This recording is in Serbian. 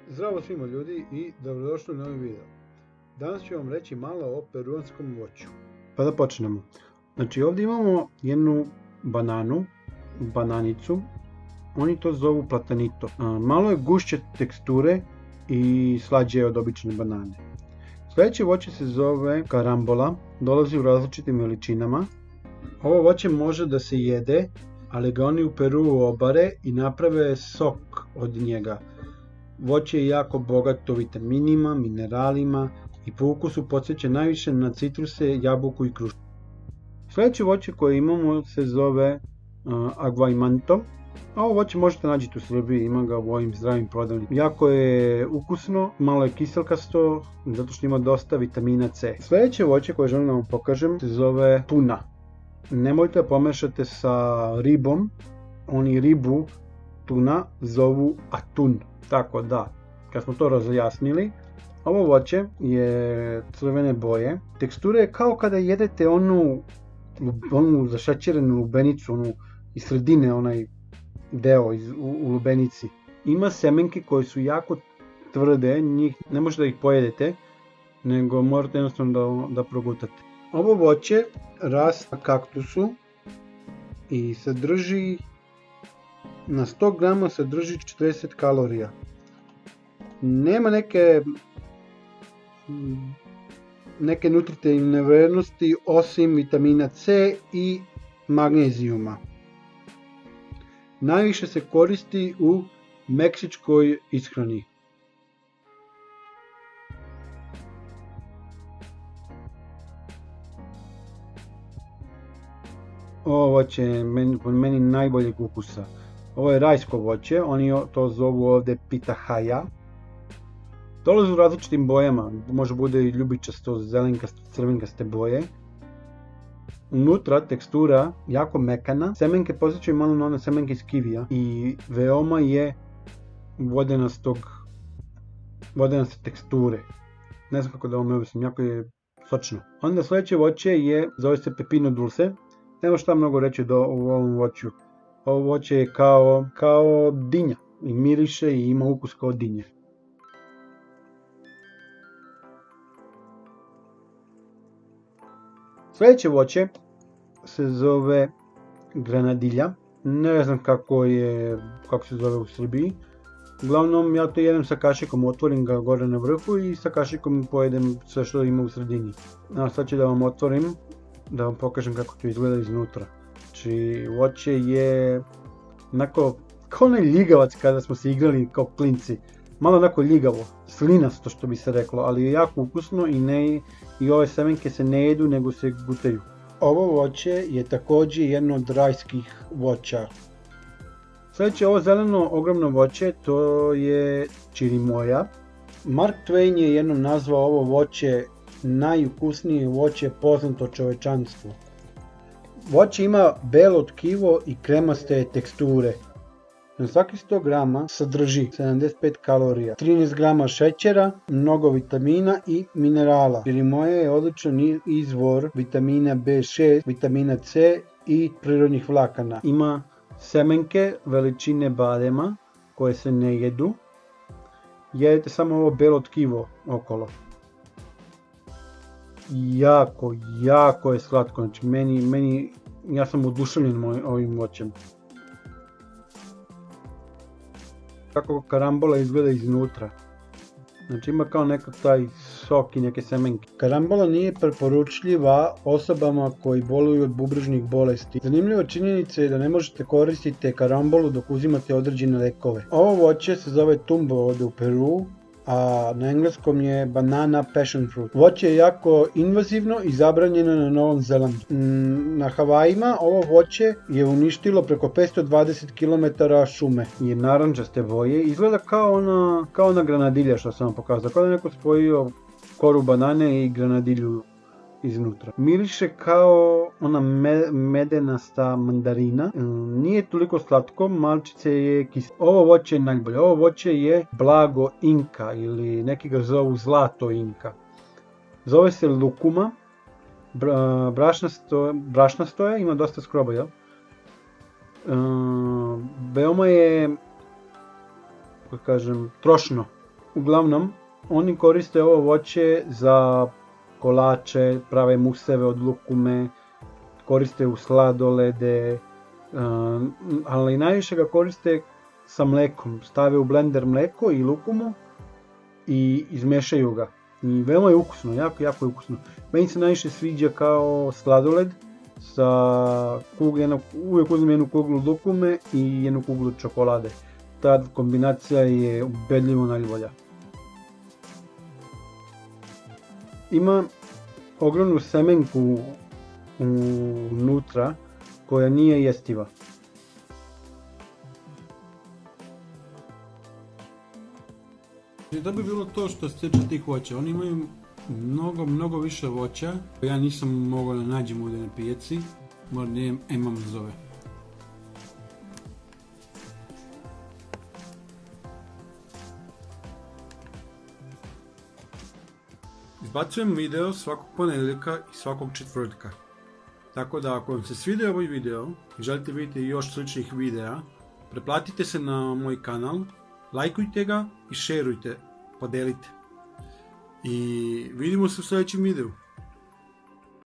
Zdravo svima ljudi i dobrodošli u novi video. Danas ću vam reći malo o peruanskom voću. Pa da počnemo. Znači ovdje imamo jednu bananicu. Oni to zovu platanito. Malo je gušće teksture i slađe od obične banane. Sljedeće voće se zove karambola. Dolazi u različitim veličinama. Ovo voće može da se jede, ali ga oni u Peruu obare i naprave sok od njega. Voće je jako bogato vitaminima, mineralima i po ukusu podsjeća najviše na citruse, jabuku i krušku. Sljedeće voće koje imamo se zove aguaimanto. Ovo voće možete naći u Srbiji, ima ga u ovim zdravim prodavnicama. Jako je ukusno, malo je kiselkasto, zato što ima dosta vitamina C. Sljedeće voće koje želim da vam pokažem se zove tuna. Nemojte da pomešate sa ribom, oni ribu tuna zovu atun. Tako da, kad smo to razjasnili, ovo voće je crvene boje. Tekstura je kao kada jedete onu zašećerenu lubenicu, onu iz sredine, onaj deo u lubenici. Ima semenke koje su jako tvrde, njih ne možete da ih pojedete, nego morate jednostavno da progutate. Ovo voće raste na kaktusu i sadrži, na 100 grama sadrži 40 kalorija. Nema neke nutritivne vrednosti osim vitamina C i magnezijuma. Najviše se koristi u meksičkoj ishrani. Ovo voće je po meni najboljeg ukusa. Ovo je rajsko voće, oni to zovu ovdje pitahaya. Dolazi u različitim bojama, može bude i ljubičasto, zelenkasto, crvenkaste boje. Unutra tekstura jako mekana, semenke posjećaju malo na one semenke iz kivija i veoma je vodenaste teksture. Ne znam kako da vam objasnim, jako je sočno. Onda sljedeće voće zove se pepino dulce. Nema šta mnogo reći u ovom voću. Ovo voće je kao dinja i miriše i ima ukus kao dinje. Sljedeće voće se zove granadilja. Ne znam kako se zove u Srbiji. Uglavnom ja to jedem sa kašikom, otvorim ga gore na vrhu i sa kašikom pojedem sve što ima u sredini. Sad ću da vam otvorim, da vam pokažem kako to izgleda iznutra. Znači voće je onako kao onaj ljigavac kada smo se igrali kao klinci. Malo onako ljigavo, slinasto što bi se reklo, ali je jako ukusno i ove semenke se ne jedu nego se gutaju. Ovo voće je također jedno od rajskih voća. Sljedeće ovo zeleno ogromno voće to je čirimoja. Mark Twain je jednom nazvao ovo voće najukusnije voće poznato čovečanstvu. Voće ima belo tkivo i kremaste teksture. Na svaki 100 grama sadrži 75 kalorija, 13 grama šećera, mnogo vitamina i minerala. Čirimoja je odličan izvor vitamina B6, vitamina C i prirodnih vlakana. Ima semenke veličine badema koje se ne jedu. Jedete samo ovo belo tkivo okolo. Jako je slatko, znači ja sam oduševljen ovim voćem. Kako karambola izgleda iznutra. Znači ima kao nekak taj sok i neke semenke. Karambola nije preporučljiva osobama koji boluju od bubrežnih bolesti. Zanimljiva činjenica je da ne možete koristiti karambolu dok uzimate određene lekove. Ovo voće se zove tumbo ovdje u Peruu, a na engleskom je banana passion fruit. Voće je jako invazivno i zabranjeno na Novom Zelandu. Na Havajima ovo voće je uništilo preko 520 km šume. Je narančaste boje, izgleda kao ona granadilja što sam vam pokazao, kao da neko spojio koru banane i granadilju iznutra. Miriše kao ona medenasta mandarina, nije toliko slatko, malčice je kiselo. Ovo voće je najbolje, ovo voće je blago Inka ili neki ga zovu zlato Inka. Zove se lukuma, brašnasto je, ima dosta skroba, jel? Veoma je, kako kažem, trošno. Uglavnom, oni koriste ovo voće za kolače, prave museve od lukume, koriste u sladolede, ali najviše ga koriste sa mlekom. Stave u blender mleko i lukumu i izmešaju ga. I veoma je ukusno, jako je ukusno. Meni se najviše sviđa kao sladoled sa uvijek uzmem jednu kuglu lukume i jednu kuglu čokolade. Ta kombinacija je ubedljivo najbolja. Ima ogromnu semenku unutra koja nije jestiva. Da bi bilo to što se tiče tih voća, oni imaju mnogo više voća. Ja nisam mogao da nađem ovdje na pijaci, možda imam zove. Izbacujem video svakog ponedjeljka i svakog četvrtka. Tako da ako vam se svidio ovaj video i želite vidjeti još sličnih videa, pretplatite se na moj kanal, lajkujte ga i šerujte, podelite. I vidimo se u sljedećem videu.